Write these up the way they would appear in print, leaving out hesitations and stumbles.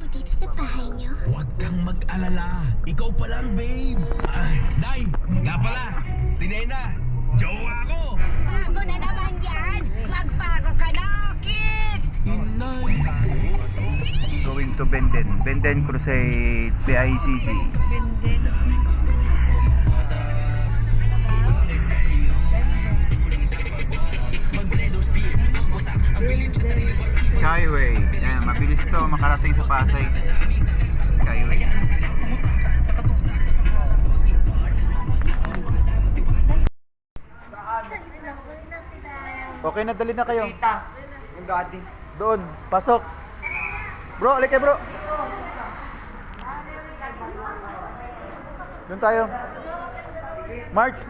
po dito sa bahay niyo? Huwag kang mag-alala. Ikaw pa lang, babe. Ay, Nay, nga pala. Si Nena. Jowa ko. Bago na naman yan! Magbago ka na, kids! Si Nay. Going to Benden Crusade PICC. Skyway. Ayan, mabilis to makarating sa Pasay. Skyway. Okay na, dali na kayo. Yung daddy. Doon, pasok. Bro, alik kayo bro. Doon tayo. March.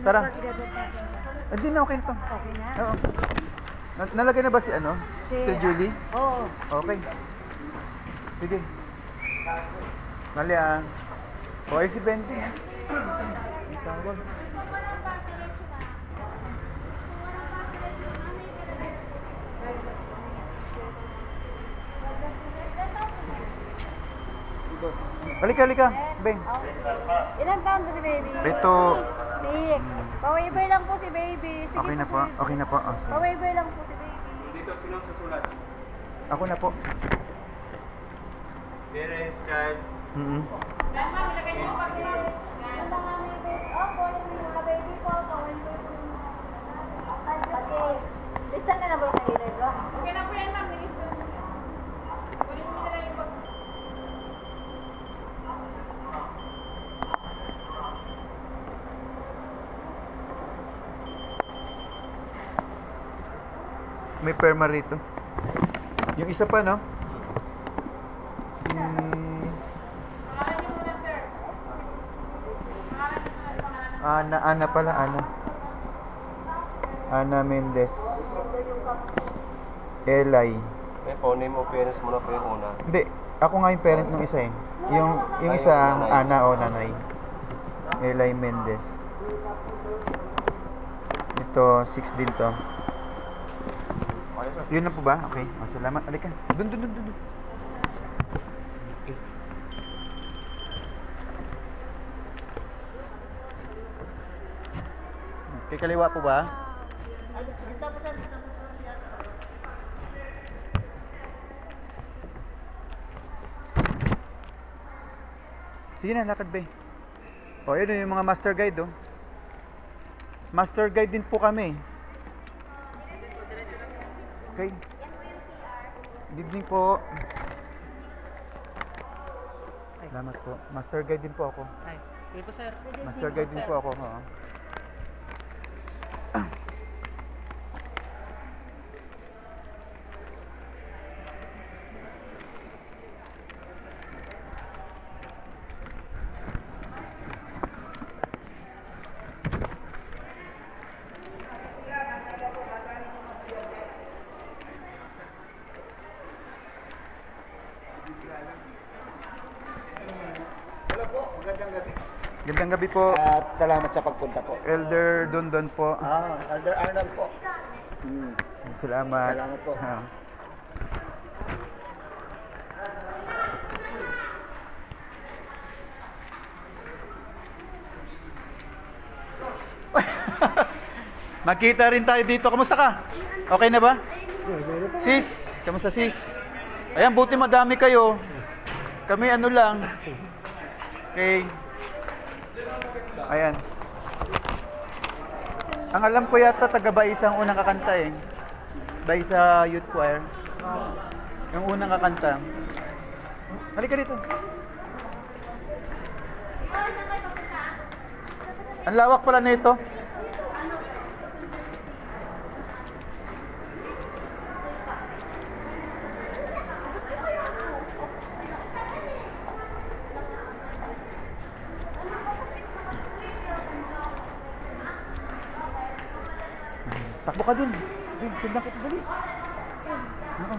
Tara. Hindi na, okay na to. Okay na? Oo. Nalagay na ba si ano? Sister Julie? Oo. Okay. Sige. Mali ah. Okay si Bente. Tawag. Halika, Beng. Ilan taon ba si baby? Ito. 6. Pa-waiver lang po si baby. Sige Okay na po. Okay na po. Oh, sige. Pa-waiver lang po si baby. Dito, sino susulat? Ako na po. Parents, child. Ganda nga may baby. Opo, yung mga baby po. Pa-waiver po yung mga. Okay. Lista na lang ba yung nag-iray ko? Okay na po yan, ma'am. Nilista na yan. Kunin mo nila yung bag. May perma rito. Yung isa pa, no? Si... Ana pala, Ana. Ana Mendez. Elay. Eh, phone mo, parents mo na po yung una. Hindi, ako nga yung parent ng isa eh. Yung isa, Ana o nanay. Elay Mendez. Ito, 6 din to. Yun na po ba? Okay. Oh, salamat. Halika. Dun. Okay. Okay, kaliwa po ba? Sige na, lakad ba eh. O, yun yung mga master guide, oh. Master guide din po kami. Okay. Good evening po. Salamat po. Master guide din po ako. Ay, okay po sir. Master guide din po ako. Oo. Hello po, magandang gabi. Gandang gabi po. At salamat sa pagpunta po. Elder Dondon po. Elder Arnold po. Salamat. Salamat po. Ah. Makita rin tayo dito. Kamusta ka? Okay na ba? Sis, kamusta sis? Ayan, buti madami kayo. Kami ano lang. Okay. Ayan. Ang alam ko yata taga Baisa ang unang kakanta eh. Baisa Youth Choir. Yung unang kakanta. Halika dito. Ang lawak pala nito. Takbo ka dun. Sundan kita dali. Oo.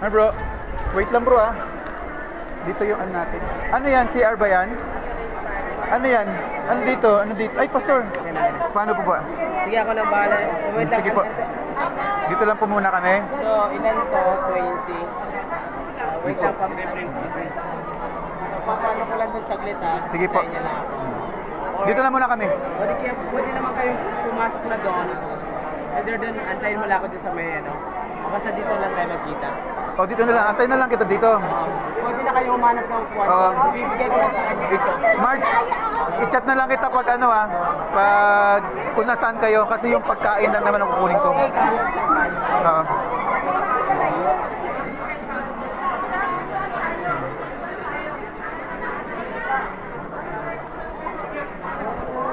Ano bro? Wait lang bro ah. Dito yung ano natin. Ano yan? CR ba yan? Ano yan? Ano dito? Ano dito? Ay, pastor. Paano po ba? Sige, ako na bahala. Wait lang. Sige po. Dito lang po muna kami. So, ilan to? 20. Wait lang pa. So, papano ko lang doon saglit ha. Sige po. Sa inyo lang ako. Dito lang muna kami. Pwede naman kayong pumasok na doon. Either doon, antayin mo lang ako doon sa may ano. O basta dito lang tayo magkita. O dito na lang. Antayin na lang kita dito. Pwede na kayo humanap ng kwarto. Oo. Bibigay ko lang sa kanya ito. March, i-chat na lang kita pag ano ah. Pag kung nasaan kayo. Kasi yung pagkain lang naman ang kukunin ko. Okay, kaya. Oo.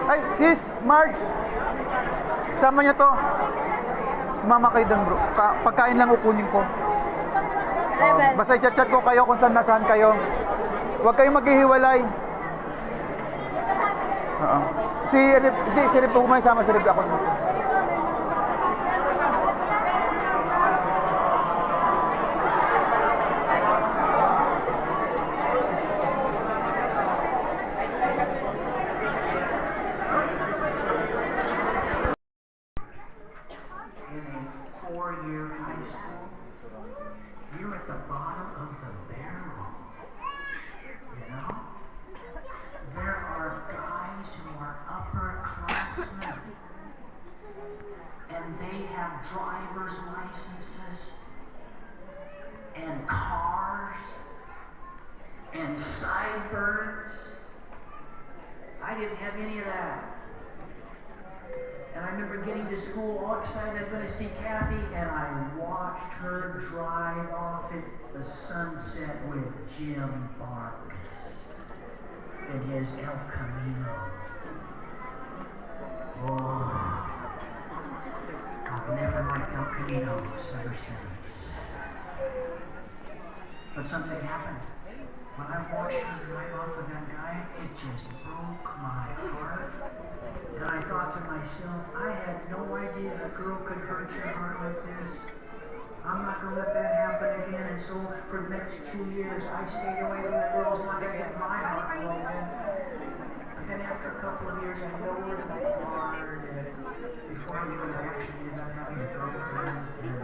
Ay, sis, Marge! Sama niyo to. Sumama kayo doon bro. Pagkain lang kukunin ko. Basta i-chat ko kayo kung saan nasaan kayo. Huwag kayong maghihiwalay. Oo. Si Rip po kumain sama si Rip ako. In a four-year high school, you're at the bottom of the barrel. You know? There are guys who are upperclassmen, and they have driver's licenses, and cars, and sideburns. I didn't have any of that. And I remember getting to school all excited, I'm going to see Kathy, and I watched her drive off at the sunset with Jim Barkus in his El Camino. Oh, I've never liked El Caminos ever since. But something happened. When I watched her drive off with that guy, it just broke my heart. And I thought to myself, I had no idea a girl could hurt your heart like this. I'm not going to let that happen again. And so for the next 2 years, I stayed away from the girls not to get my heart broken. But then after a couple of years, I lowered my guard. And before I knew it, I actually ended up having a girlfriend. And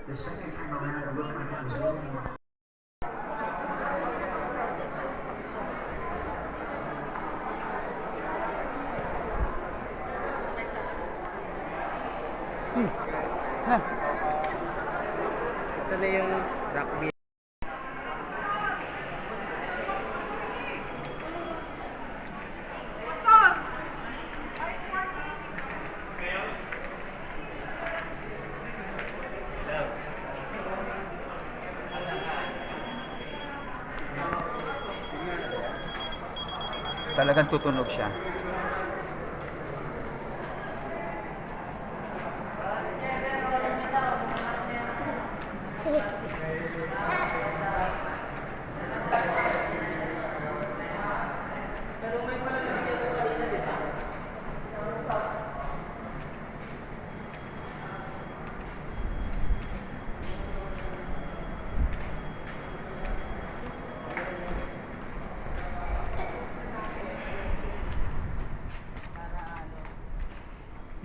the second time around, it looked like it was looking. Na. Ito na yung rugby. Talagang tutunog siya.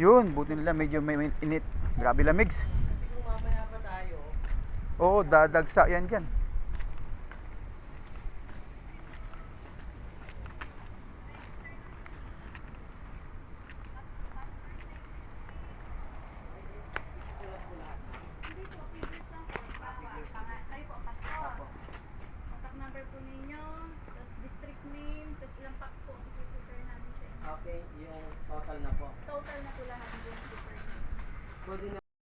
Yun, buti nila medyo may init. Grabe lamig. Kung mamaya pa tayo, Oo, dadagsa yan dyan. Contact number po ninyo, tapos district name, tapos ilang packs po ang i-prepare namin sa inyo. okay, yung total na po. Total na po lahat yung prepare. Pwede na